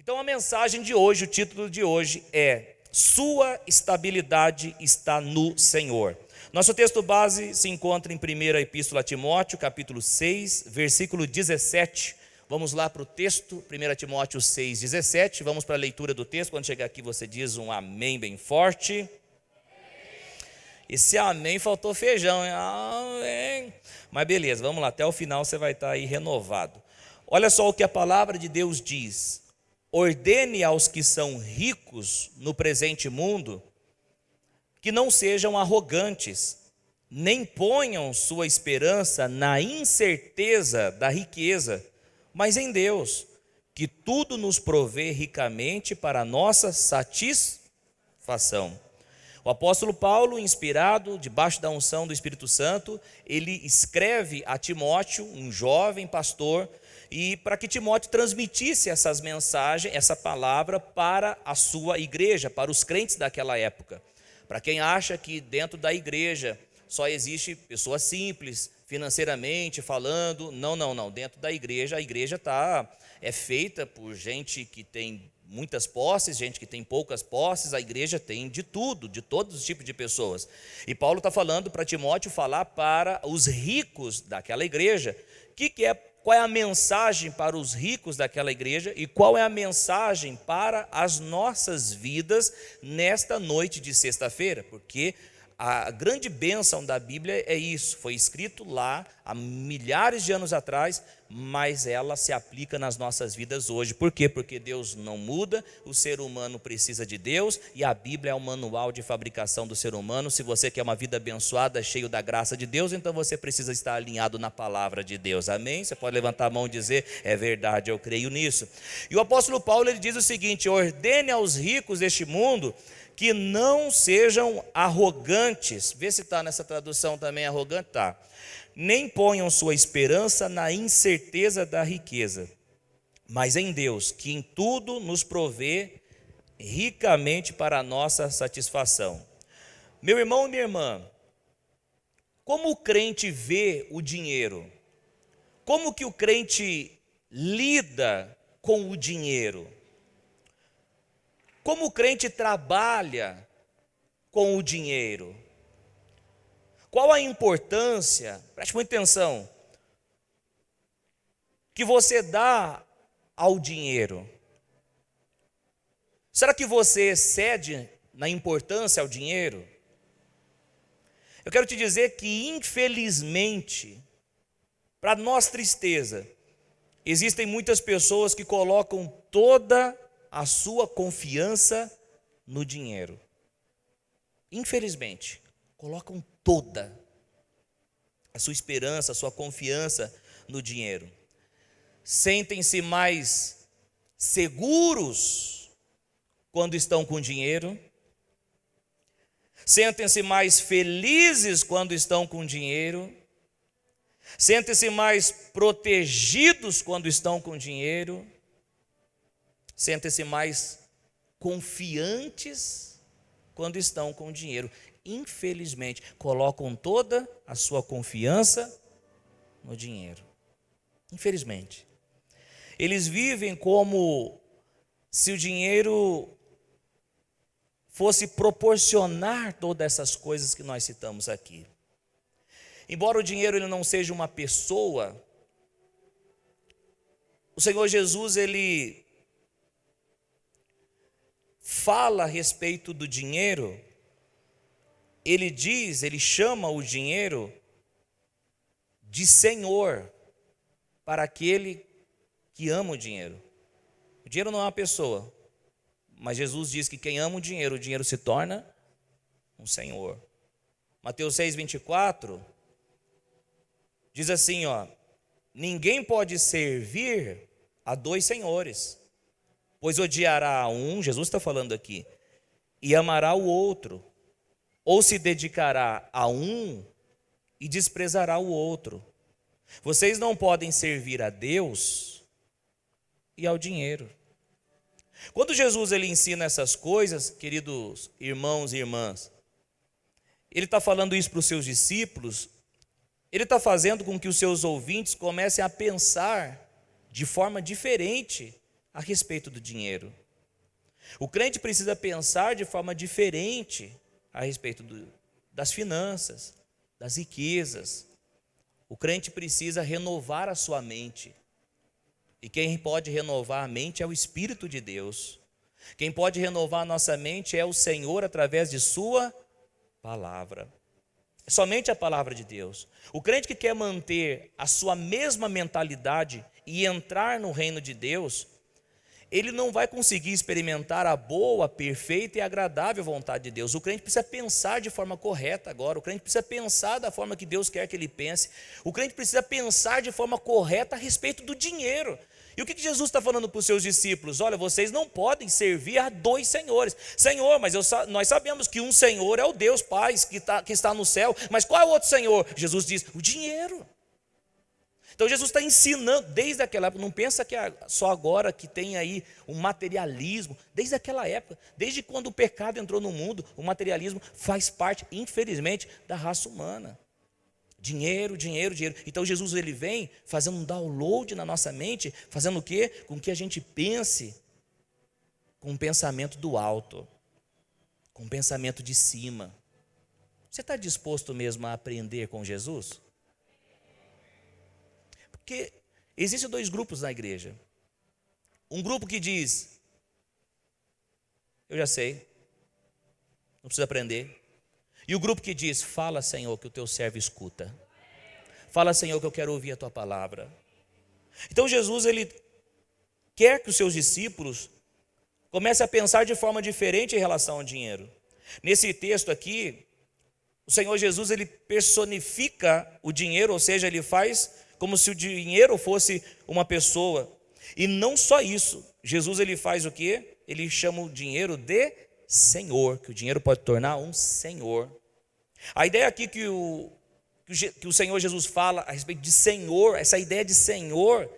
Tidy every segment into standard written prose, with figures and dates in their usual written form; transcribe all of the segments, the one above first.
Então a mensagem de hoje, o título de hoje é: Sua estabilidade está no Senhor. Nosso texto base se encontra em 1ª Epístola a Timóteo, capítulo 6, versículo 17. Vamos lá para o texto, 1 Timóteo 6, 17. Vamos para a leitura do texto. Quando chegar aqui você diz um amém bem forte. Esse amém faltou feijão, hein? Amém. Mas beleza, vamos lá, até o final você vai estar aí renovado. Olha só o que a palavra de Deus diz: ordene aos que são ricos no presente mundo que não sejam arrogantes, nem ponham sua esperança na incerteza da riqueza, mas em Deus, que tudo nos provê ricamente para a nossa satisfação. O apóstolo Paulo, inspirado, debaixo da unção do Espírito Santo, ele escreve a Timóteo, um jovem pastor, e para que Timóteo transmitisse essas mensagens, essa palavra para a sua igreja, para os crentes daquela época. Para quem acha que dentro da igreja só existe pessoas simples, financeiramente falando, não. Dentro da igreja, a igreja é feita por gente que tem muitas posses, gente que tem poucas posses. A igreja tem de tudo, de todos os tipos de pessoas. E Paulo está falando para Timóteo falar para os ricos daquela igreja. Qual é a mensagem para os ricos daquela igreja e qual é a mensagem para as nossas vidas nesta noite de sexta-feira? Porque a grande bênção da Bíblia é isso, foi escrito lá há milhares de anos atrás, mas ela se aplica nas nossas vidas hoje. Por quê? Porque Deus não muda, o ser humano precisa de Deus e a Bíblia é o manual de fabricação do ser humano. Se você quer uma vida abençoada, cheio da graça de Deus, então você precisa estar alinhado na palavra de Deus, amém? Você pode levantar a mão e dizer: é verdade, eu creio nisso. E o apóstolo Paulo, ele diz o seguinte: ordene aos ricos deste mundo que não sejam arrogantes. Vê se está nessa tradução também, arrogante, tá. Nem ponham sua esperança na incerteza da riqueza, mas em Deus, que em tudo nos provê ricamente para a nossa satisfação. Meu irmão e minha irmã, como o crente vê o dinheiro? Como que o crente lida com o dinheiro? Como o crente trabalha com o dinheiro? Qual a importância, preste muita atenção, que você dá ao dinheiro? Será que você excede na importância ao dinheiro? Eu quero te dizer que, infelizmente, para nossa tristeza, existem muitas pessoas que colocam toda a sua confiança no dinheiro. Infelizmente, colocam toda a sua esperança, a sua confiança no dinheiro. Sentem-se mais seguros quando estão com dinheiro. Sentem-se mais felizes quando estão com dinheiro. Sentem-se mais protegidos quando estão com dinheiro. Sentem-se mais confiantes quando estão com dinheiro. Infelizmente, colocam toda a sua confiança no dinheiro. Infelizmente. Eles vivem como se o dinheiro fosse proporcionar todas essas coisas que nós citamos aqui. Embora o dinheiro ele não seja uma pessoa, o Senhor Jesus, ele fala a respeito do dinheiro. Ele chama o dinheiro de Senhor para aquele que ama o dinheiro. O dinheiro não é uma pessoa, mas Jesus diz que quem ama o dinheiro se torna um senhor. Mateus 6:24 diz assim, ninguém pode servir a dois senhores, pois odiará a um, Jesus está falando aqui, e amará o outro, ou se dedicará a um e desprezará o outro. Vocês não podem servir a Deus e ao dinheiro. Quando Jesus ele ensina essas coisas, queridos irmãos e irmãs, ele está falando isso para os seus discípulos, ele está fazendo com que os seus ouvintes comecem a pensar de forma diferente a respeito do dinheiro. O crente precisa pensar de forma diferente a respeito das finanças, das riquezas. O crente precisa renovar a sua mente. E quem pode renovar a mente é o Espírito de Deus. Quem pode renovar a nossa mente é o Senhor através de sua palavra. É somente a palavra de Deus. O crente que quer manter a sua mesma mentalidade e entrar no reino de Deus, ele não vai conseguir experimentar a boa, perfeita e agradável vontade de Deus. O crente precisa pensar de forma correta agora. O crente precisa pensar da forma que Deus quer que ele pense. O crente precisa pensar de forma correta a respeito do dinheiro. E o que Jesus está falando para os seus discípulos? Olha, vocês não podem servir a dois senhores. Senhor, mas nós sabemos que um Senhor é o Deus Pai que está no céu. Mas qual é o outro Senhor? Jesus diz, o dinheiro. Então Jesus está ensinando, desde aquela época, não pensa que é só agora que tem aí um materialismo. Desde aquela época, desde quando o pecado entrou no mundo, o materialismo faz parte, infelizmente, da raça humana. Dinheiro, dinheiro, dinheiro. Então Jesus ele vem fazendo um download na nossa mente, fazendo o quê? Com que a gente pense com um pensamento do alto, com um pensamento de cima. Você está disposto mesmo a aprender com Jesus? Porque existem dois grupos na igreja. Um grupo que diz, eu já sei, não precisa aprender. E o grupo que diz, fala Senhor que o teu servo escuta. Fala Senhor que eu quero ouvir a tua palavra. Então Jesus ele quer que os seus discípulos comecem a pensar de forma diferente em relação ao dinheiro. Nesse texto aqui, o Senhor Jesus ele personifica o dinheiro, ou seja, ele faz como se o dinheiro fosse uma pessoa. E não só isso, Jesus ele faz o quê? Ele chama o dinheiro de Senhor, que o dinheiro pode tornar um Senhor. A ideia aqui que o Senhor Jesus fala a respeito de Senhor, essa ideia de Senhor,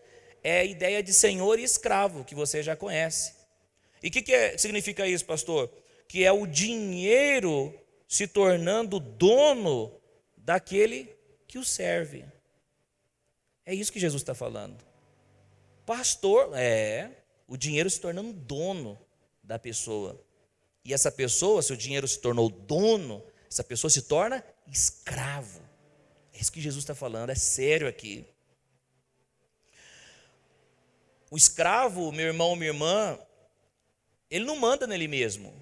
é a ideia de Senhor e escravo, que você já conhece. E o que significa isso, pastor? Que é o dinheiro se tornando dono daquele que o serve. É isso que Jesus está falando. Pastor, o dinheiro se tornando dono da pessoa. E essa pessoa, se o dinheiro se tornou dono, essa pessoa se torna escravo. É isso que Jesus está falando, é sério aqui. O escravo, meu irmão, minha irmã, ele não manda nele mesmo.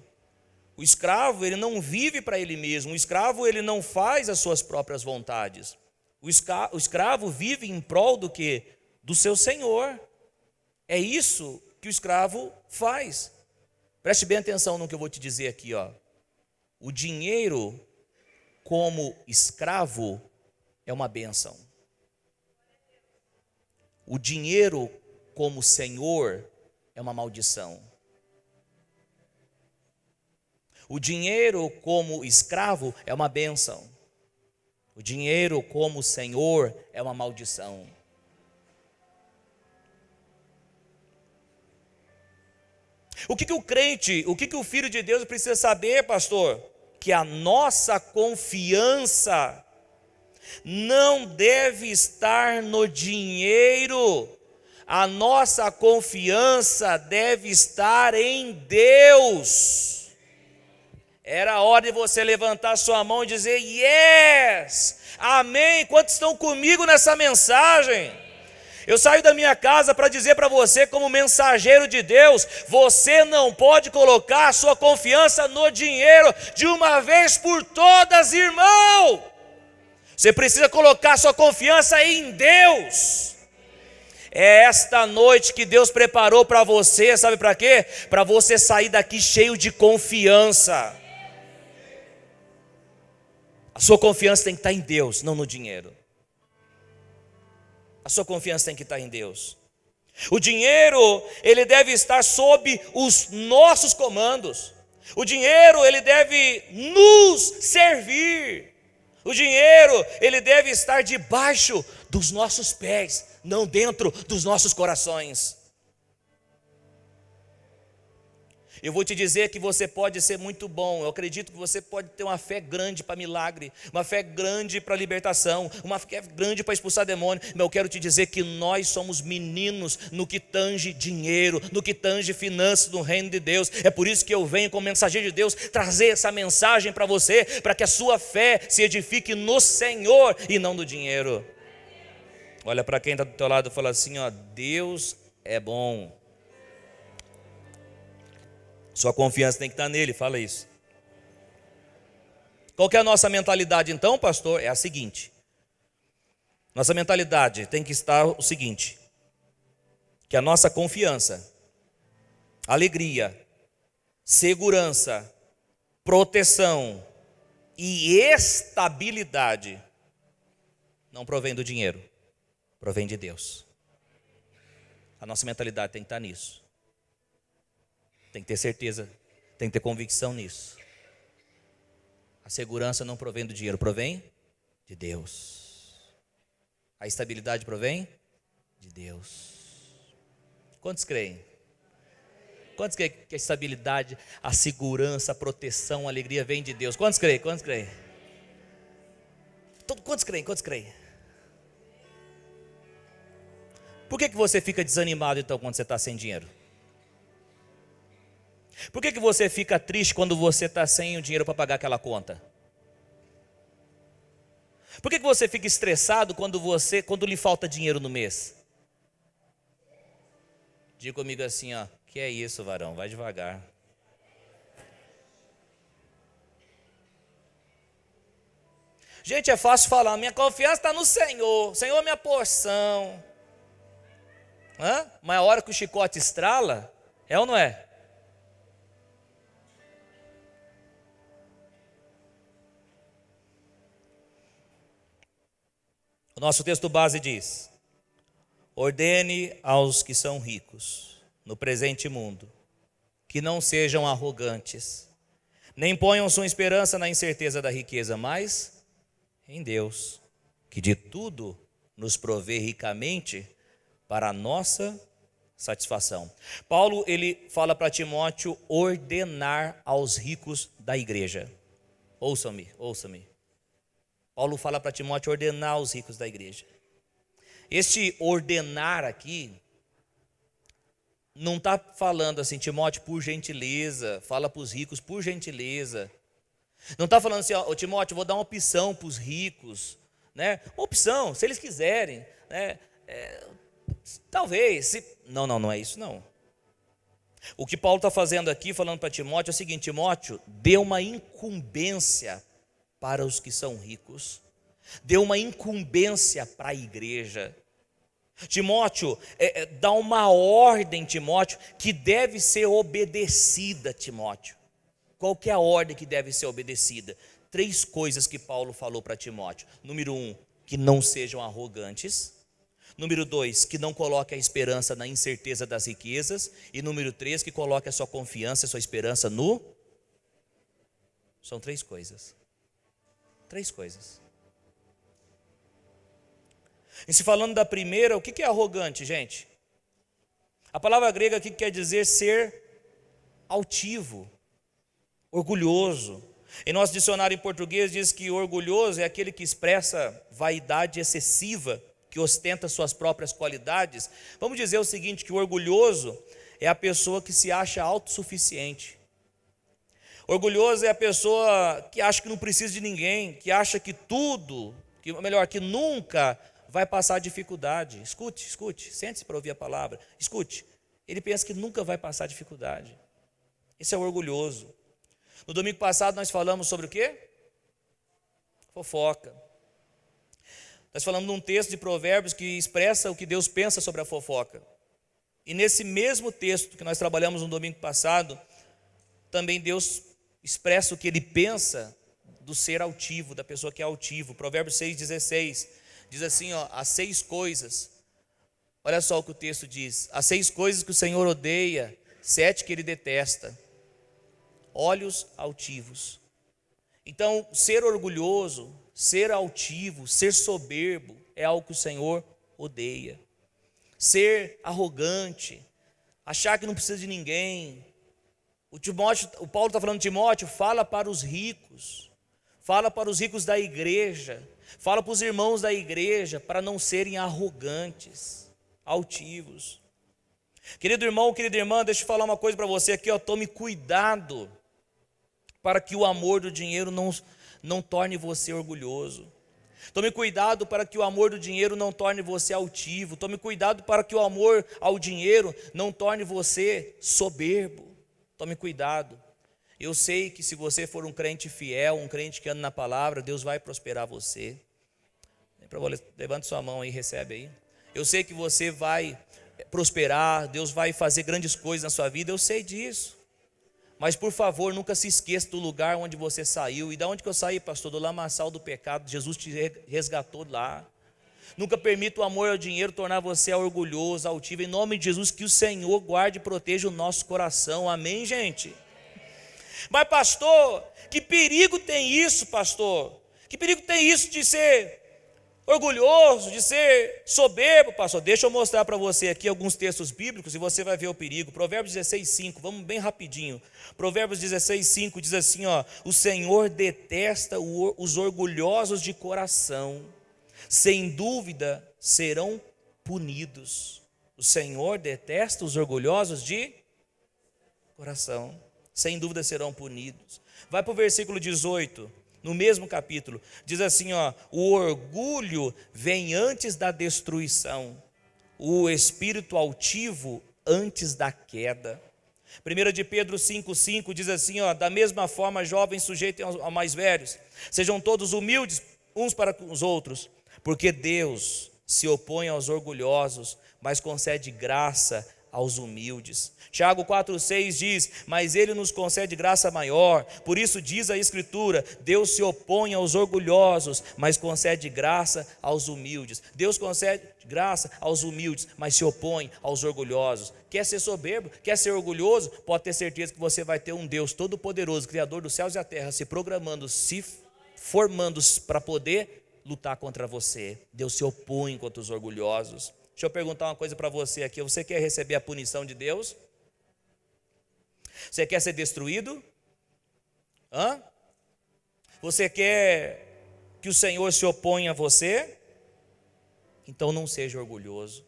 O escravo, ele não vive para ele mesmo. O escravo, ele não faz as suas próprias vontades. O escravo vive em prol do quê? Do seu senhor. É isso que o escravo faz. Preste bem atenção no que eu vou te dizer aqui, ó. O dinheiro como escravo é uma bênção. O dinheiro como senhor é uma maldição. O dinheiro como escravo é uma bênção. O dinheiro como senhor é uma maldição. O que o crente, o que o filho de Deus precisa saber, pastor? Que a nossa confiança não deve estar no dinheiro. A nossa confiança deve estar em Deus. Era a hora de você levantar sua mão e dizer, yes, amém. Quantos estão comigo nessa mensagem? Eu saio da minha casa para dizer para você, como mensageiro de Deus, você não pode colocar a sua confiança no dinheiro de uma vez por todas, irmão. Você precisa colocar a sua confiança em Deus. É esta noite que Deus preparou para você, sabe para quê? Para você sair daqui cheio de confiança. A sua confiança tem que estar em Deus, não no dinheiro. A sua confiança tem que estar em Deus. O dinheiro, ele deve estar sob os nossos comandos. O dinheiro, ele deve nos servir. O dinheiro, ele deve estar debaixo dos nossos pés, não dentro dos nossos corações. Eu vou te dizer que você pode ser muito bom. Eu acredito que você pode ter uma fé grande para milagre, uma fé grande para libertação, uma fé grande para expulsar demônio. Mas eu quero te dizer que nós somos meninos no que tange dinheiro, no que tange finanças no reino de Deus. É por isso que eu venho como mensageiro de Deus trazer essa mensagem para você, para que a sua fé se edifique no Senhor e não no dinheiro. Olha para quem está do teu lado e fala assim, ó, Deus é bom. Sua confiança tem que estar nele, fala isso. Qual que é a nossa mentalidade então, pastor? É a seguinte. Nossa mentalidade tem que estar o seguinte: que a nossa confiança, alegria, segurança, proteção e estabilidade não provém do dinheiro, provém de Deus. A nossa mentalidade tem que estar nisso. Tem que ter certeza, tem que ter convicção nisso. A segurança não provém do dinheiro, provém de Deus. A estabilidade provém de Deus. Quantos creem? Quantos creem que a estabilidade, a segurança, a proteção, a alegria vem de Deus? Quantos creem? Quantos creem? Quantos creem? Quantos creem? Por que você fica desanimado então quando você está sem dinheiro? Por que você fica triste quando você está sem o dinheiro para pagar aquela conta? Por que você fica estressado quando lhe falta dinheiro no mês? Diga comigo assim, ó, que é isso, varão, vai devagar. Gente, é fácil falar, minha confiança está no Senhor, Senhor é minha porção. Mas a hora que o chicote estrala, é ou não é? O nosso texto base diz: ordene aos que são ricos no presente mundo, que não sejam arrogantes, nem ponham sua esperança na incerteza da riqueza, mas em Deus, que de tudo nos provê ricamente para a nossa satisfação. Paulo, ele fala para Timóteo ordenar aos ricos da igreja. Ouçam-me. Paulo fala para Timóteo ordenar os ricos da igreja. Este ordenar aqui, não está falando assim, Timóteo, por gentileza, fala para os ricos, por gentileza. Não está falando assim, ó, Timóteo, vou dar uma opção para os ricos, né? Uma opção, se eles quiserem, né? Talvez, não é isso não. O que Paulo está fazendo aqui, falando para Timóteo, é o seguinte: Timóteo, dê uma incumbência para os que são ricos, dê uma incumbência para a igreja. Timóteo, dá uma ordem, Timóteo, que deve ser obedecida, Timóteo. Qual que é a ordem que deve ser obedecida? 3 coisas que Paulo falou para Timóteo. Número 1, que não sejam arrogantes. Número 2, que não coloque a esperança na incerteza das riquezas. E número 3, que coloque a sua confiança, a sua esperança no... São 3 coisas. 3 coisas. E se falando da primeira, o que é arrogante, gente? A palavra grega aqui quer dizer ser altivo, orgulhoso. Em nosso dicionário em português diz que orgulhoso é aquele que expressa vaidade excessiva, que ostenta suas próprias qualidades. Vamos dizer o seguinte, que o orgulhoso é a pessoa que se acha autossuficiente. Orgulhoso é a pessoa que acha que não precisa de ninguém, que acha que tudo, que nunca vai passar dificuldade. Escute, sente-se para ouvir a palavra. Escute, ele pensa que nunca vai passar dificuldade. Esse é o orgulhoso. No domingo passado nós falamos sobre o quê? Fofoca. Nós falamos num texto de Provérbios que expressa o que Deus pensa sobre a fofoca. E nesse mesmo texto que nós trabalhamos no domingo passado, também Deus expressa o que Ele pensa do ser altivo, da pessoa que é altivo. Provérbios 6,16 diz assim, ó, há 6 coisas. Olha só o que o texto diz. Há 6 coisas que o Senhor odeia, 7 que Ele detesta. Olhos altivos. Então, ser orgulhoso, ser altivo, ser soberbo é algo que o Senhor odeia. Ser arrogante, achar que não precisa de ninguém, O Paulo está falando, Timóteo, fala para os ricos da igreja, fala para os irmãos da igreja, para não serem arrogantes, altivos. Querido irmão, querida irmã, deixa eu falar uma coisa para você aqui, tome cuidado, para que o amor do dinheiro não torne você orgulhoso. Tome cuidado para que o amor do dinheiro não torne você altivo. Tome cuidado para que o amor ao dinheiro não torne você soberbo. Tome cuidado. Eu sei que se você for um crente fiel, um crente que anda na palavra, Deus vai prosperar você. Levante sua mão aí, recebe aí. Eu sei que você vai prosperar, Deus vai fazer grandes coisas na sua vida, eu sei disso. Mas por favor, nunca se esqueça do lugar onde você saiu. E da onde que eu saí, pastor? Do lamaçal do pecado. Jesus te resgatou lá. Nunca permita o amor ao dinheiro tornar você orgulhoso, altivo. Em nome de Jesus, que o Senhor guarde e proteja o nosso coração. Amém, gente? Mas pastor, que perigo tem isso, pastor? Que perigo tem isso de ser orgulhoso, de ser soberbo, pastor? Deixa eu mostrar para você aqui alguns textos bíblicos e você vai ver o perigo. Provérbios 16:5, vamos bem rapidinho. Provérbios 16:5 diz assim, o Senhor detesta os orgulhosos de coração, sem dúvida serão punidos. O Senhor detesta os orgulhosos de coração, sem dúvida serão punidos. Vai para o versículo 18. No mesmo capítulo, diz assim, o orgulho vem antes da destruição, o espírito altivo antes da queda. 1 de Pedro 5:5 diz assim, da mesma forma, jovens, sujeitem aos mais velhos, sejam todos humildes uns para os outros, porque Deus se opõe aos orgulhosos, mas concede graça aos humildes. Tiago 4,6 diz, mas ele nos concede graça maior, por isso diz a Escritura, Deus se opõe aos orgulhosos, mas concede graça aos humildes. Deus concede graça aos humildes, mas se opõe aos orgulhosos. Quer ser soberbo, quer ser orgulhoso, pode ter certeza que você vai ter um Deus todo-poderoso, Criador dos céus e da terra, se programando, se formando para poder lutar contra você. Deus se opõe contra os orgulhosos. Deixa eu perguntar uma coisa para você aqui, você quer receber a punição de Deus? Você quer ser destruído? Você quer que o Senhor se oponha a você? Então não seja orgulhoso.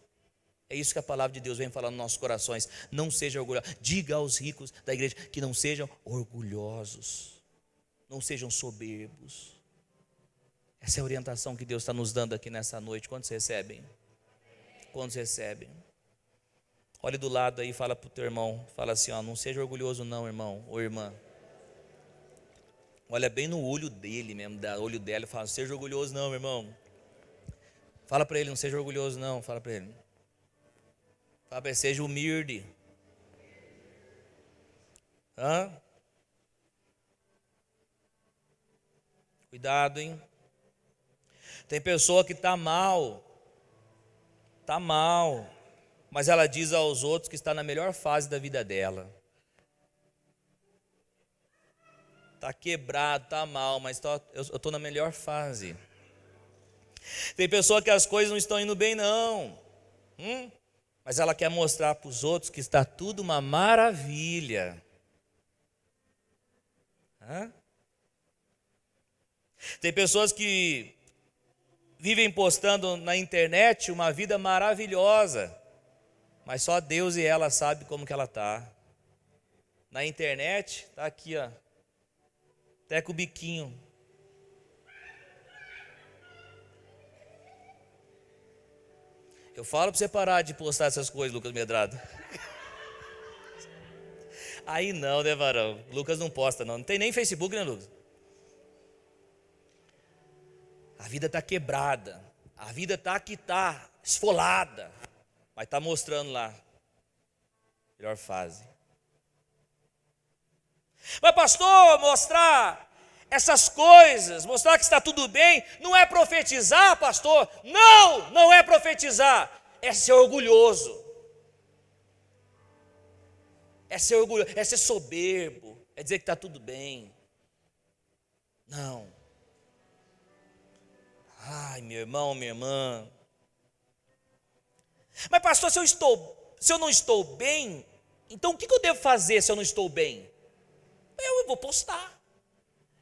É isso que a palavra de Deus vem falando nos nossos corações. Não seja orgulhoso. Diga aos ricos da igreja que não sejam orgulhosos, não sejam soberbos. Essa é a orientação que Deus está nos dando aqui nessa noite. Quantos recebem? Quantos recebem? Olhe do lado aí e fala para o teu irmão, fala assim, não seja orgulhoso não, irmão ou irmã. Olha bem no olho dele mesmo, olho dela, e fala, não seja orgulhoso não, irmão. Fala para ele, não seja orgulhoso não, fala para ele. Fala para ele, seja humilde. Cuidado, hein? Tem pessoa que está mal, mas ela diz aos outros que está na melhor fase da vida dela. Está quebrado, está mal, mas eu estou na melhor fase. Tem pessoa que as coisas não estão indo bem não, mas ela quer mostrar para os outros que está tudo uma maravilha. Tem pessoas que vivem postando na internet uma vida maravilhosa, mas só Deus e ela sabem como que ela está. Na internet, está aqui, até com o biquinho. Eu falo para você parar de postar essas coisas, Lucas Medrado. Aí não, né, varão? Lucas não posta, não. Não tem nem Facebook, né, Lucas? A vida está quebrada. A vida está que está esfolada. Mas está mostrando lá. Melhor fase. Mas pastor, mostrar essas coisas, mostrar que está tudo bem, não é profetizar, pastor? Não, não é profetizar. É ser orgulhoso. É ser orgulhoso, é ser soberbo. É dizer que está tudo bem. Não. Ai, meu irmão, minha irmã. Mas pastor, se eu não estou bem, então o que eu devo fazer se eu não estou bem? Eu vou postar.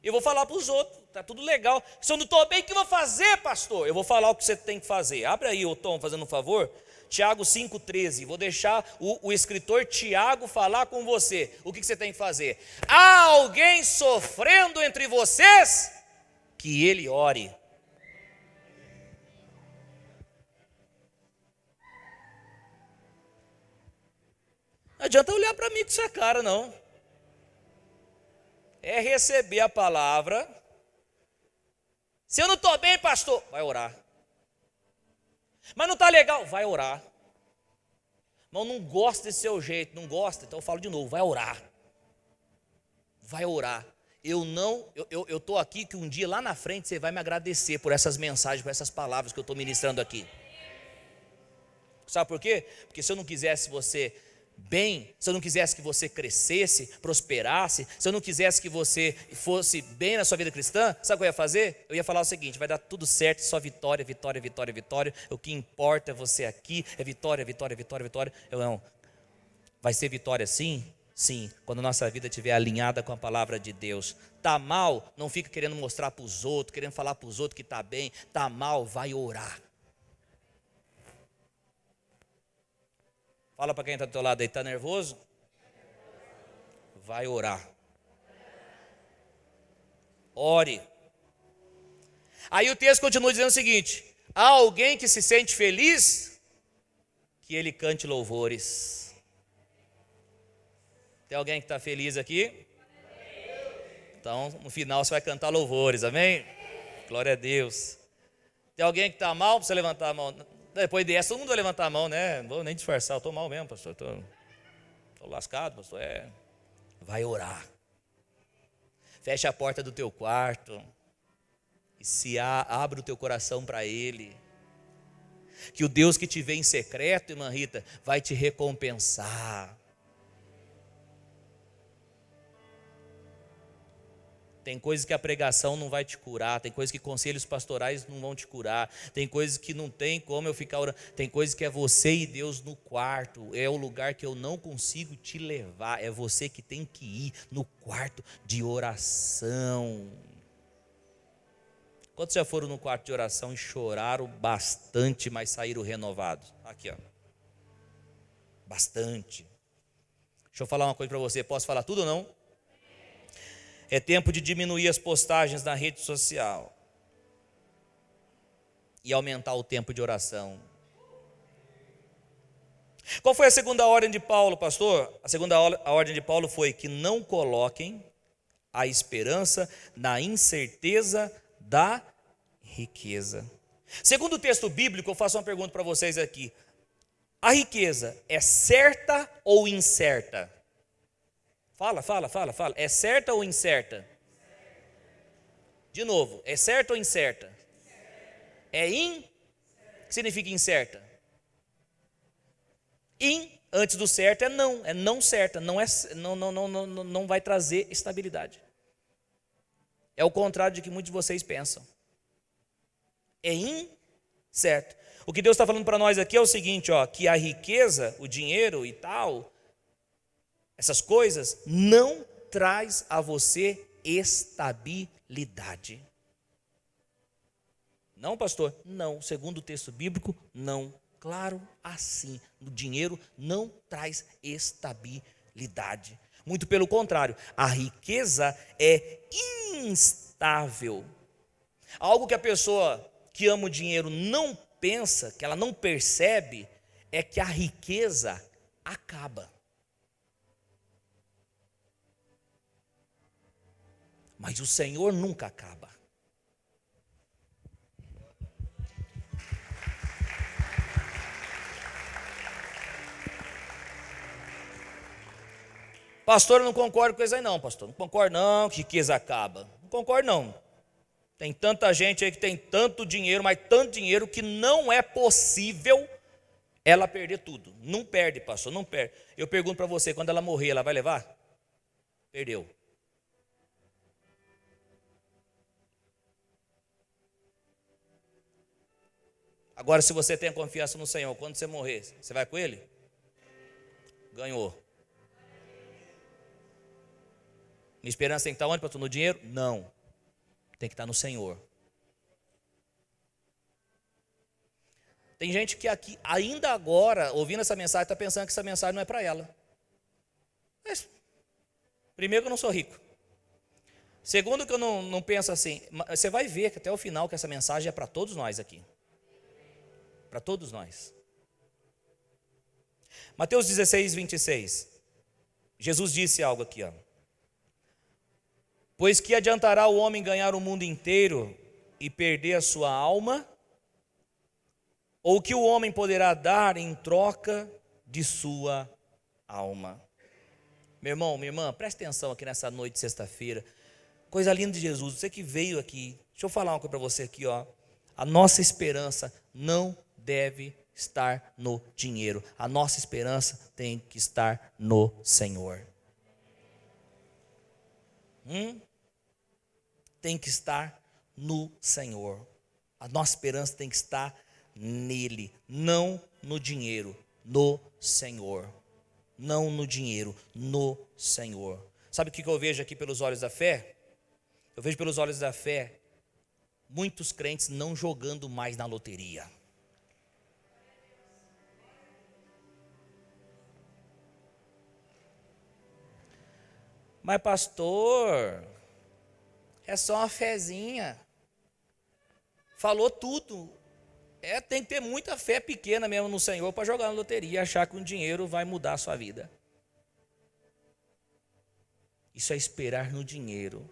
Eu vou falar para os outros, tá tudo legal. Se eu não estou bem, o que eu vou fazer, pastor? Eu vou falar o que você tem que fazer. Abre aí, ô Tom, fazendo um favor. Tiago 5,13. Vou deixar o escritor Tiago falar com você. O que você tem que fazer? Há alguém sofrendo entre vocês? Que ele ore. Não adianta olhar para mim com essa cara, não. É receber a palavra. Se eu não estou bem, pastor, vai orar. Mas não está legal, vai orar. Mas eu não gosto desse seu jeito, não gosta, então eu falo de novo, vai orar. Vai orar. Eu estou aqui que um dia lá na frente você vai me agradecer por essas mensagens, por essas palavras que eu estou ministrando aqui. Sabe por quê? Porque se eu não quisesse você bem, se eu não quisesse que você crescesse, prosperasse, se eu não quisesse que você fosse bem na sua vida cristã, sabe o que eu ia fazer? Eu ia falar o seguinte: vai dar tudo certo, só vitória, vitória, vitória, vitória, o que importa é você aqui, é vitória, vitória, vitória, vitória. Eu não, vai ser vitória sim? Sim, quando a nossa vida estiver alinhada com a palavra de Deus. Tá mal, não fica querendo mostrar para os outros, querendo falar para os outros que está bem. Tá mal, vai orar. Fala para quem está do teu lado aí, está nervoso? Vai orar. Ore. Aí o texto continua dizendo o seguinte: há alguém que se sente feliz? Que ele cante louvores. Tem alguém que está feliz aqui? Então, no final você vai cantar louvores, amém? Glória a Deus. Tem alguém que está mal? Precisa levantar a mão. Depois dessa, todo mundo vai levantar a mão, né? Não vou nem disfarçar, eu estou mal mesmo, pastor. Estou lascado, pastor. Vai orar. Fecha a porta do teu quarto. E abre o teu coração para Ele. Que o Deus que te vê em secreto, irmã Rita, vai te recompensar. Tem coisas que a pregação não vai te curar, tem coisas que conselhos pastorais não vão te curar, tem coisas que não tem como eu ficar orando, tem coisas que é você e Deus no quarto, é o lugar que eu não consigo te levar, é você que tem que ir no quarto de oração. Quantos já foram no quarto de oração e choraram bastante, mas saíram renovados? Aqui, ó. Bastante. Deixa eu falar uma coisa para você, posso falar tudo ou não? É tempo de diminuir as postagens na rede social e aumentar o tempo de oração. Qual foi a segunda ordem de Paulo, pastor? A segunda ordem de Paulo foi que não coloquem a esperança na incerteza da riqueza. Segundo o texto bíblico, eu faço uma pergunta para vocês aqui. A riqueza é certa ou incerta? Fala. É certa ou incerta? De novo, é certa ou incerta? É O que significa incerta? Antes do certo é não certa, não vai trazer estabilidade. É o contrário de que muitos de vocês pensam. É incerto. O que Deus está falando para nós aqui é o seguinte, ó, que a riqueza, o dinheiro e tal, essas coisas não traz a você estabilidade. Não, pastor? Não. Segundo o texto bíblico, não. Claro, assim. O dinheiro não traz estabilidade. Muito pelo contrário, a riqueza é instável. Algo que a pessoa que ama o dinheiro não pensa, que ela não percebe, é que a riqueza acaba. Mas o Senhor nunca acaba. Pastor, eu não concordo com isso aí não, pastor. Não concordo não que riqueza acaba. Não concordo não. Tem tanta gente aí que tem tanto dinheiro, mas tanto dinheiro que não é possível ela perder tudo. Não perde, pastor, não perde. Eu pergunto para você, quando ela morrer, ela vai levar? Perdeu. Agora, se você tem a confiança no Senhor, quando você morrer, você vai com Ele? Ganhou. Minha esperança tem que estar onde, pastor? No dinheiro? Não. Tem que estar no Senhor. Tem gente que aqui, ainda agora, ouvindo essa mensagem, está pensando que essa mensagem não é para ela. Mas, primeiro que eu não sou rico. Segundo que eu não penso assim. Você vai ver que até o final que essa mensagem é para todos nós aqui. Para todos nós. Mateus 16, 26. Jesus disse algo aqui, ó. Pois que adiantará o homem ganhar o mundo inteiro e perder a sua alma? Ou que o homem poderá dar em troca de sua alma? Meu irmão, minha irmã, preste atenção aqui nessa noite de sexta-feira. Coisa linda de Jesus, você que veio aqui. Deixa eu falar uma coisa para você aqui, ó. A nossa esperança não deve estar no dinheiro. A nossa esperança tem que estar no Senhor. Tem que estar no Senhor. A nossa esperança tem que estar nele, não no dinheiro, no Senhor. Não no dinheiro, no Senhor. Sabe o que eu vejo aqui pelos olhos da fé? Eu vejo pelos olhos da fé muitos crentes não jogando mais na loteria. Mas pastor, é só uma fezinha. Falou tudo. Tem que ter muita fé pequena mesmo no Senhor para jogar na loteria e achar que o dinheiro vai mudar a sua vida. Isso é esperar no dinheiro.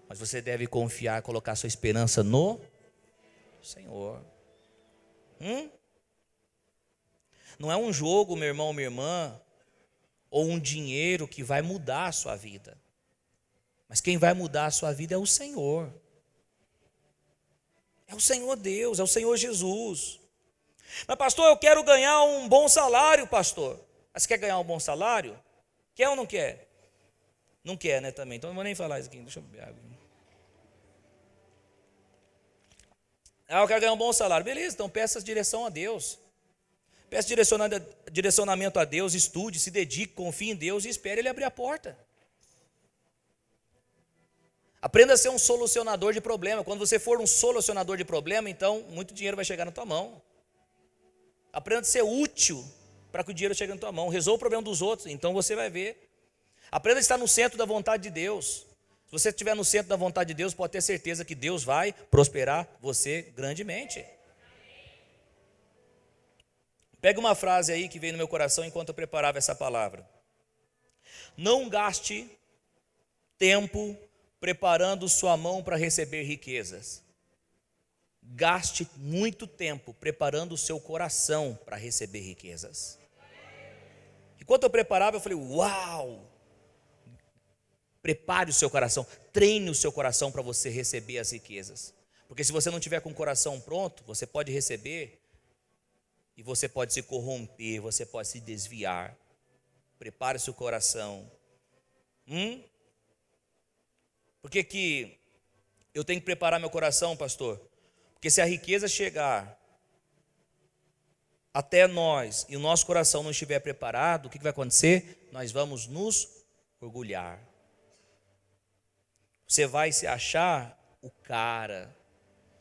Mas você deve confiar, colocar sua esperança no Senhor. Não é um jogo, meu irmão, minha irmã, ou um dinheiro que vai mudar a sua vida. Mas quem vai mudar a sua vida é o Senhor. É o Senhor Deus, é o Senhor Jesus. Mas pastor, eu quero ganhar um bom salário, pastor. Mas você quer ganhar um bom salário? Quer ou não quer? Não quer, né, também. Então não vou nem falar isso aqui, deixa eu beber água. Eu quero ganhar um bom salário. Beleza, então peça direção a Deus. Peça direcionamento a Deus, estude, se dedique, confie em Deus e espere Ele abrir a porta. Aprenda a ser um solucionador de problema. Quando você for um solucionador de problema, então muito dinheiro vai chegar na tua mão. Aprenda a ser útil para que o dinheiro chegue na tua mão. Resolva o problema dos outros, então você vai ver. Aprenda a estar no centro da vontade de Deus. Se você estiver no centro da vontade de Deus, pode ter certeza que Deus vai prosperar você grandemente. Pega uma frase aí que veio no meu coração enquanto eu preparava essa palavra. Não gaste tempo preparando sua mão para receber riquezas. Gaste muito tempo preparando o seu coração para receber riquezas. Enquanto eu preparava, eu falei, uau! Prepare o seu coração, treine o seu coração para você receber as riquezas. Porque se você não tiver com o coração pronto, você pode receber e você pode se corromper, você pode se desviar. Prepare o seu coração. Por que eu tenho que preparar meu coração, pastor? Porque se a riqueza chegar até nós e o nosso coração não estiver preparado, o que vai acontecer? Nós vamos nos orgulhar. Você vai se achar o cara.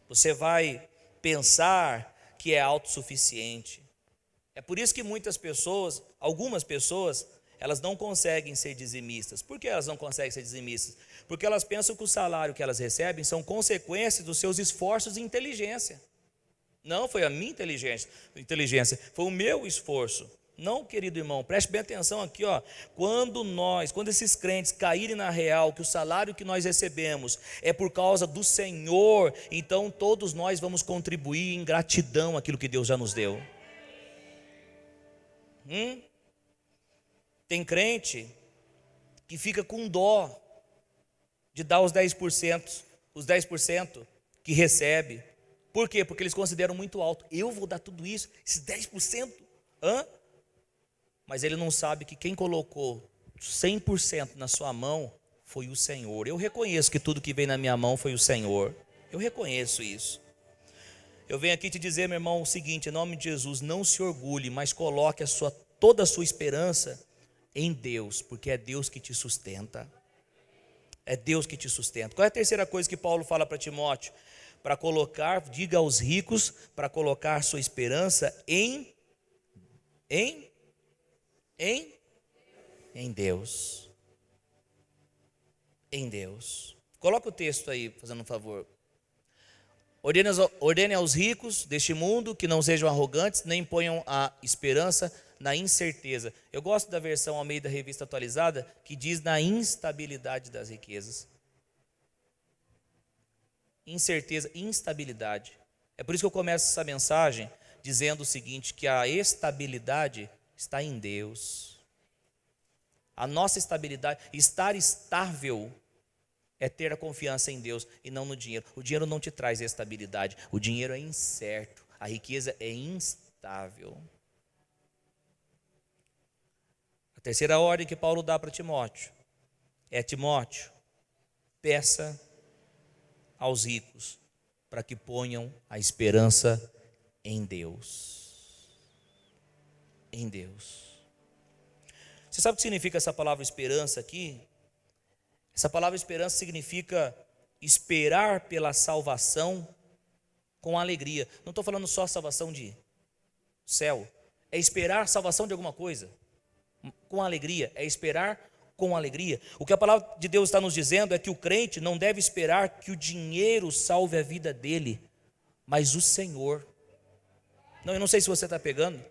Você vai pensar que é autossuficiente. É por isso que muitas pessoas, algumas pessoas, elas não conseguem ser dizimistas. Por que elas não conseguem ser dizimistas? Porque elas pensam que o salário que elas recebem são consequências dos seus esforços de inteligência. Não foi a minha inteligência, foi o meu esforço. Não, querido irmão, preste bem atenção aqui, ó. Quando esses crentes caírem na real, que o salário que nós recebemos é por causa do Senhor, então todos nós vamos contribuir em gratidão àquilo que Deus já nos deu. Tem crente que fica com dó de dar os 10% que recebe. Por quê? Porque eles consideram muito alto. Eu vou dar tudo isso, esses 10%? Mas ele não sabe que quem colocou 100% na sua mão foi o Senhor. Eu reconheço que tudo que veio na minha mão foi o Senhor. Eu reconheço isso. Eu venho aqui te dizer, meu irmão, o seguinte, em nome de Jesus, não se orgulhe, mas coloque toda a sua esperança em Deus, porque é Deus que te sustenta. É Deus que te sustenta. Qual é a terceira coisa que Paulo fala para Timóteo? Para colocar, diga aos ricos, para colocar sua esperança em Deus. Em Deus. Coloca o texto aí, fazendo um favor. Ordene aos ricos deste mundo que não sejam arrogantes, nem ponham a esperança na incerteza. Eu gosto da versão ao meio da Revista Atualizada, que diz na instabilidade das riquezas. Incerteza, instabilidade. É por isso que eu começo essa mensagem dizendo o seguinte, que a estabilidade está em Deus. A nossa estabilidade, estar estável, é ter a confiança em Deus e não no dinheiro. O dinheiro não te traz estabilidade. O dinheiro é incerto. A riqueza é instável. A terceira ordem que Paulo dá para Timóteo é: Timóteo, peça aos ricos para que ponham a esperança em Deus. Em Deus. Você sabe o que significa essa palavra esperança aqui? Essa palavra esperança significa esperar pela salvação com alegria. Não estou falando só salvação de céu. É esperar a salvação de alguma coisa com alegria. É esperar com alegria. O que a palavra de Deus está nos dizendo é que o crente não deve esperar que o dinheiro salve a vida dele, mas o Senhor. Não, eu não sei se você está pegando.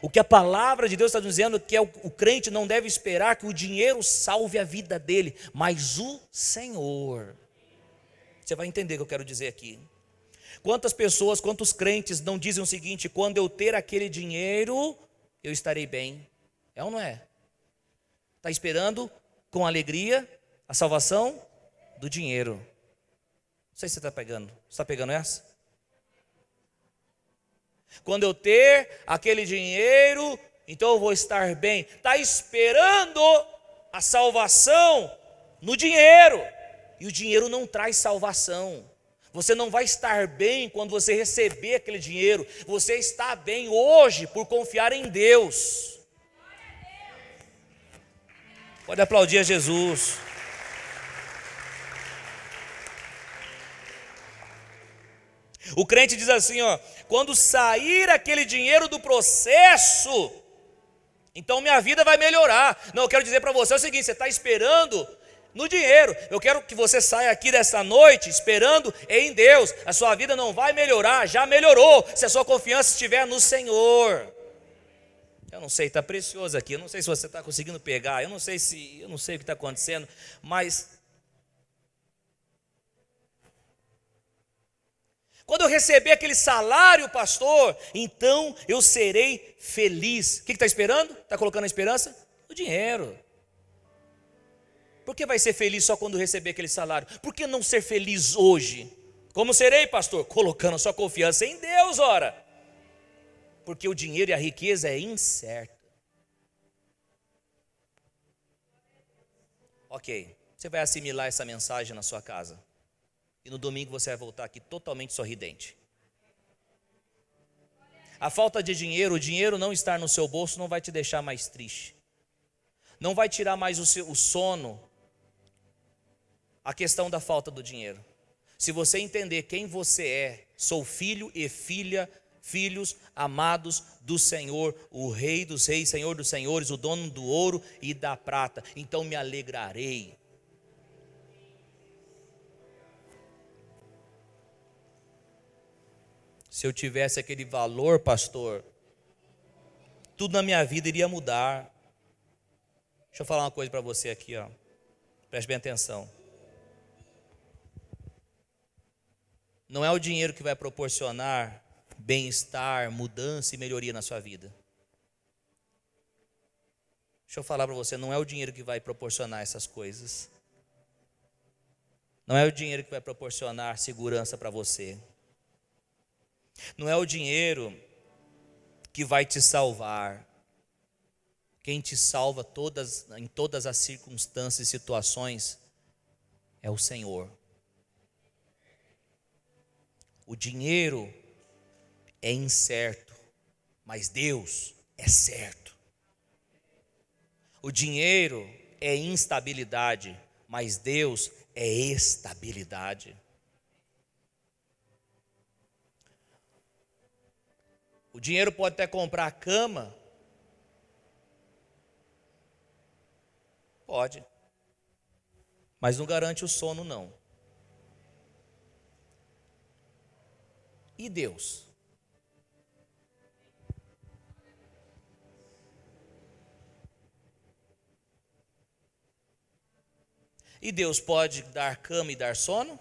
O que a palavra de Deus está dizendo é que o crente não deve esperar que o dinheiro salve a vida dele, mas o Senhor. Você vai entender o que eu quero dizer aqui. Quantas pessoas, quantos crentes não dizem o seguinte: quando eu ter aquele dinheiro, eu estarei bem. É ou não é? Está esperando com alegria a salvação do dinheiro. Não sei se você está pegando. Você está pegando essa? Quando eu ter aquele dinheiro, então eu vou estar bem. Está esperando a salvação no dinheiro. E o dinheiro não traz salvação. Você não vai estar bem quando você receber aquele dinheiro. Você está bem hoje por confiar em Deus. Pode aplaudir a Jesus. O crente diz assim, ó: quando sair aquele dinheiro do processo, então minha vida vai melhorar. Não, eu quero dizer para você o seguinte: você está esperando no dinheiro. Eu quero que você saia aqui dessa noite esperando em Deus. A sua vida não vai melhorar, já melhorou, se a sua confiança estiver no Senhor. Eu não sei, está precioso aqui. Eu não sei se você está conseguindo pegar. Eu não sei o que está acontecendo, mas quando eu receber aquele salário, pastor, então eu serei feliz. O que está esperando? Está colocando a esperança? No dinheiro. Por que vai ser feliz só quando receber aquele salário? Por que não ser feliz hoje? Como serei, pastor? Colocando a sua confiança em Deus, ora. Porque o dinheiro e a riqueza é incerta. Ok, você vai assimilar essa mensagem na sua casa. E no domingo você vai voltar aqui totalmente sorridente. A falta de dinheiro, o dinheiro não estar no seu bolso não vai te deixar mais triste. Não vai tirar mais o sono, a questão da falta do dinheiro. Se você entender quem você é: sou filho e filha, filhos amados do Senhor, o Rei dos reis, Senhor dos senhores, o dono do ouro e da prata, então me alegrarei. Se eu tivesse aquele valor, pastor, tudo na minha vida iria mudar. Deixa eu falar uma coisa para você aqui, ó. Preste bem atenção. Não é o dinheiro que vai proporcionar bem-estar, mudança e melhoria na sua vida. Deixa eu falar para você, não é o dinheiro que vai proporcionar essas coisas. Não é o dinheiro que vai proporcionar segurança para você. Não é o dinheiro que vai te salvar. Quem te salva em todas as circunstâncias e situações é o Senhor. O dinheiro é incerto, mas Deus é certo. O dinheiro é instabilidade, mas Deus é estabilidade. O dinheiro pode até comprar a cama. Pode. Mas não garante o sono, não. E Deus? E Deus pode dar cama e dar sono?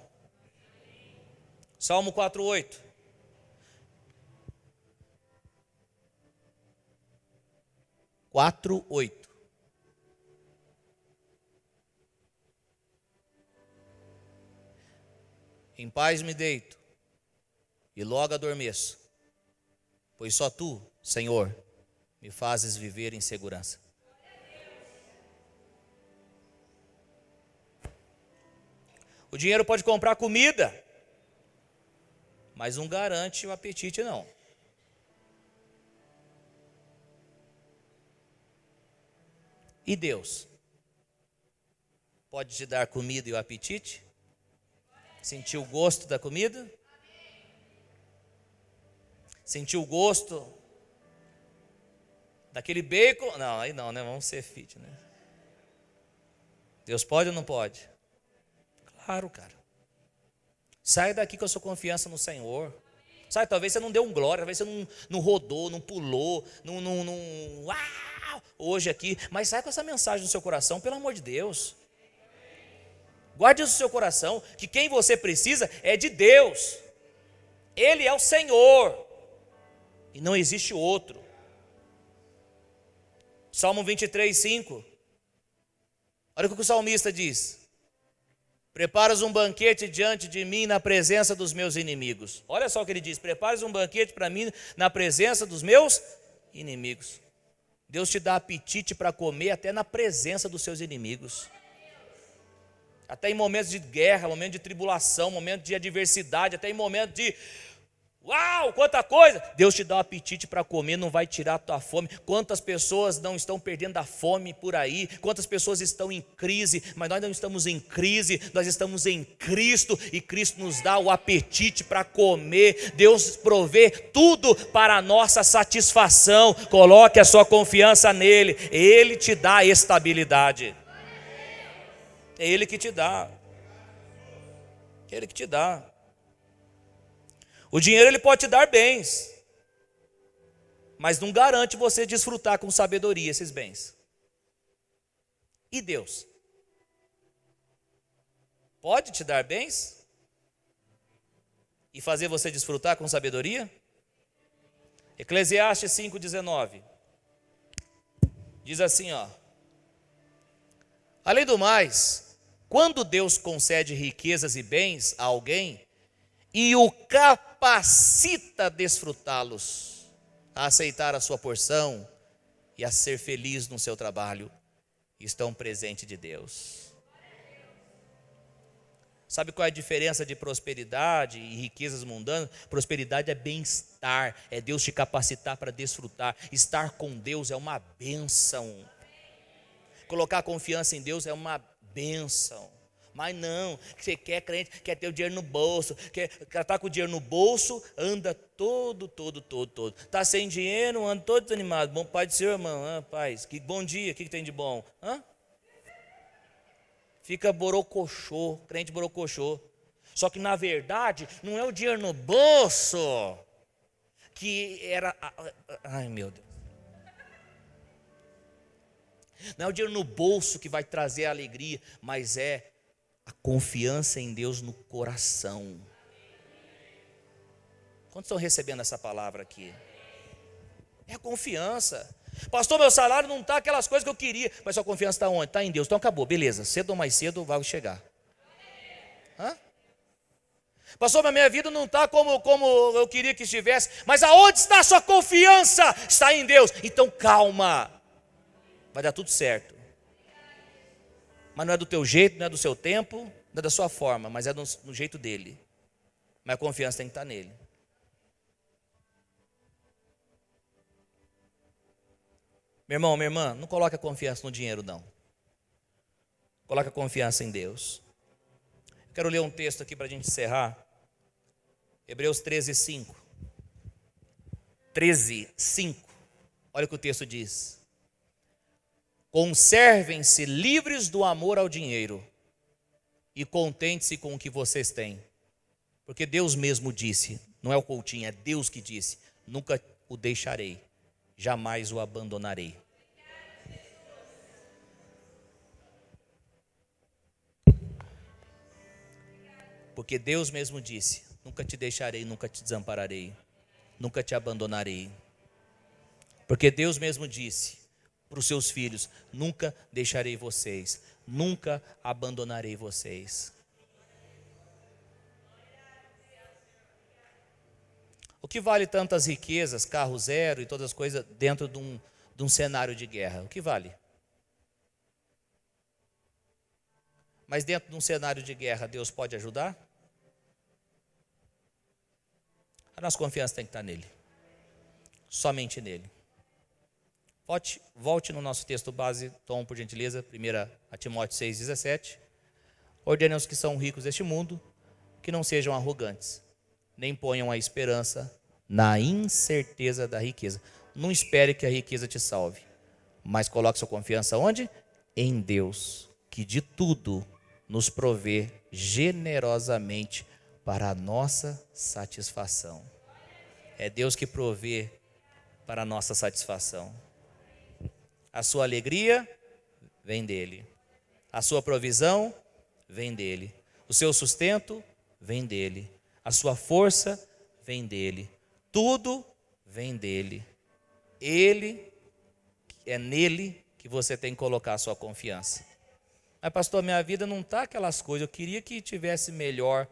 Salmo 4:8. Em paz me deito e logo adormeço, pois só tu, Senhor, me fazes viver em segurança. O dinheiro pode comprar comida, mas não garante o apetite, não. E Deus? Pode te dar comida e o apetite? Sentir o gosto da comida? Sentir o gosto daquele bacon? Não, aí não, né? Vamos ser fit, né? Deus pode ou não pode? Claro, cara. Sai daqui com a sua confiança no Senhor. Sabe, talvez você não deu um glória, talvez você não rodou, não pulou, uau, hoje aqui. Mas sai com essa mensagem no seu coração, pelo amor de Deus. Guarde isso no seu coração, que quem você precisa é de Deus. Ele é o Senhor. E não existe outro. Salmo 23:5. Olha o que o salmista diz. Preparas um banquete diante de mim na presença dos meus inimigos. Olha só o que ele diz. Preparas um banquete para mim na presença dos meus inimigos. Deus te dá apetite para comer até na presença dos seus inimigos. Até em momentos de guerra, momentos de tribulação, momentos de adversidade, até em momentos de uau, quanta coisa! Deus te dá um apetite para comer, não vai tirar a tua fome. Quantas pessoas não estão perdendo a fome por aí? Quantas pessoas estão em crise? Mas nós não estamos em crise, nós estamos em Cristo. E Cristo nos dá o apetite para comer. Deus provê tudo para a nossa satisfação. Coloque a sua confiança nele. Ele te dá estabilidade. É Ele que te dá. É Ele que te dá. O dinheiro ele pode te dar bens, mas não garante você desfrutar com sabedoria esses bens. E Deus? Pode te dar bens e fazer você desfrutar com sabedoria? Eclesiastes 5:19 diz assim, ó: além do mais, quando Deus concede riquezas e bens a alguém e o capacita a desfrutá-los, a aceitar a sua porção e a ser feliz no seu trabalho, estão presente de Deus. Sabe qual é a diferença de prosperidade e riquezas mundanas? Prosperidade é bem-estar, é Deus te capacitar para desfrutar. Estar com Deus é uma bênção. Colocar confiança em Deus é uma bênção. Mas não, você quer crente, quer ter o dinheiro no bolso, quer estar com o dinheiro no bolso, anda todo. Está sem dinheiro, anda todo desanimado. Bom pai do seu irmão, paz, que bom dia, o que tem de bom? Fica borocochô, crente borocochô. Só que na verdade, não é o dinheiro no bolso que era. Ai meu Deus. Não é o dinheiro no bolso que vai trazer a alegria, mas é a confiança em Deus no coração. Quantos estão recebendo essa palavra aqui? É a confiança. Pastor, meu salário não está aquelas coisas que eu queria, mas sua confiança está onde? Está em Deus. Então acabou, beleza. Cedo ou mais cedo vai chegar. Pastor, mas minha vida não está como eu queria que estivesse, mas aonde está a sua confiança? Está em Deus. Então calma, vai dar tudo certo. Mas não é do teu jeito, não é do seu tempo, não é da sua forma, mas é do jeito dele. Mas a confiança tem que estar nele. Meu irmão, minha irmã, não coloque a confiança no dinheiro, não. Coloca a confiança em Deus. Quero ler um texto aqui para a gente encerrar. Hebreus 13:5. 13:5. Olha o que o texto diz. Conservem-se livres do amor ao dinheiro e contente-se com o que vocês têm. Porque Deus mesmo disse, não é o Coutinho, é Deus que disse, nunca o deixarei, jamais o abandonarei. Porque Deus mesmo disse, nunca te deixarei, nunca te desampararei, nunca te abandonarei. Porque Deus mesmo disse para os seus filhos, nunca deixarei vocês, nunca abandonarei vocês. O que vale tantas riquezas, carro zero e todas as coisas dentro de um cenário de guerra? O que vale? Mas dentro de um cenário de guerra, Deus pode ajudar? A nossa confiança tem que estar nele. Somente nele. Volte no nosso texto base, Tom, por gentileza, 1 Timóteo 6,17. Ordene aos que são ricos deste mundo, que não sejam arrogantes, nem ponham a esperança na incerteza da riqueza. Não espere que a riqueza te salve, mas coloque sua confiança onde? Em Deus, que de tudo nos provê generosamente para a nossa satisfação. É Deus que provê para a nossa satisfação. A sua alegria vem dele. A sua provisão vem dele. O seu sustento vem dele. A sua força vem dele. Tudo vem dele. É nele que você tem que colocar a sua confiança. Mas pastor, minha vida não está aquelas coisas, eu queria que tivesse melhor.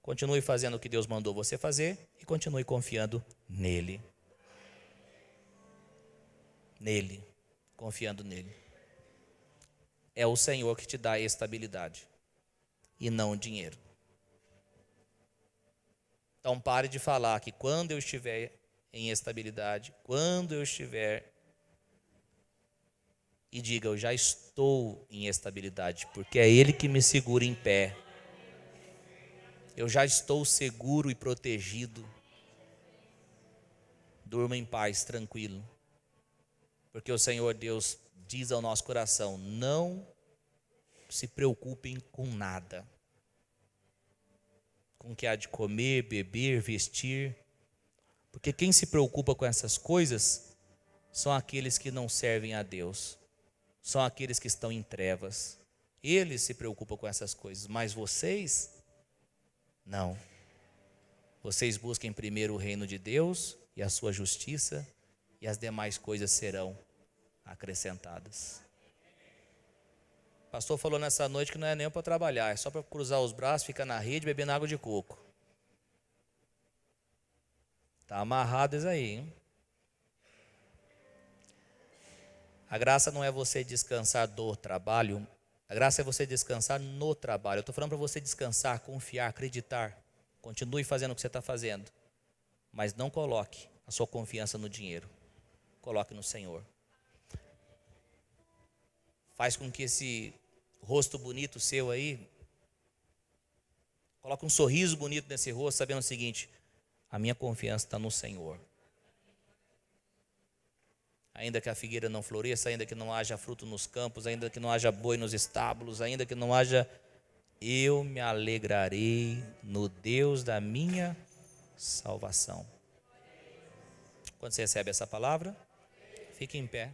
Continue fazendo o que Deus mandou você fazer e continue confiando nele. Nele, confiando nele. É o Senhor que te dá a estabilidade e não o dinheiro. Então pare de falar que quando eu estiver em estabilidade, quando eu estiver, e diga, eu já estou em estabilidade, porque é Ele que me segura em pé. Eu já estou seguro e protegido. Durma em paz, tranquilo. Porque o Senhor Deus diz ao nosso coração, não se preocupem com nada. Com o que há de comer, beber, vestir. Porque quem se preocupa com essas coisas são aqueles que não servem a Deus. São aqueles que estão em trevas. Eles se preocupam com essas coisas, mas vocês, não. Vocês busquem primeiro o reino de Deus e a sua justiça, e as demais coisas serão acrescentadas. O pastor falou nessa noite que não é nem para trabalhar, é só para cruzar os braços, ficar na rede bebendo água de coco. Está amarrado isso aí, hein? A graça não é você descansar do trabalho, a graça é você descansar no trabalho. Eu estou falando para você descansar, confiar, acreditar. Continue fazendo o que você está fazendo, mas não coloque a sua confiança no dinheiro. Coloque no Senhor. Faz com que esse rosto bonito seu aí, coloque um sorriso bonito nesse rosto, sabendo o seguinte, a minha confiança está no Senhor. Ainda que a figueira não floresça, ainda que não haja fruto nos campos, ainda que não haja boi nos estábulos, ainda que não haja, eu me alegrarei no Deus da minha salvação. Quando você recebe essa palavra, fique em pé.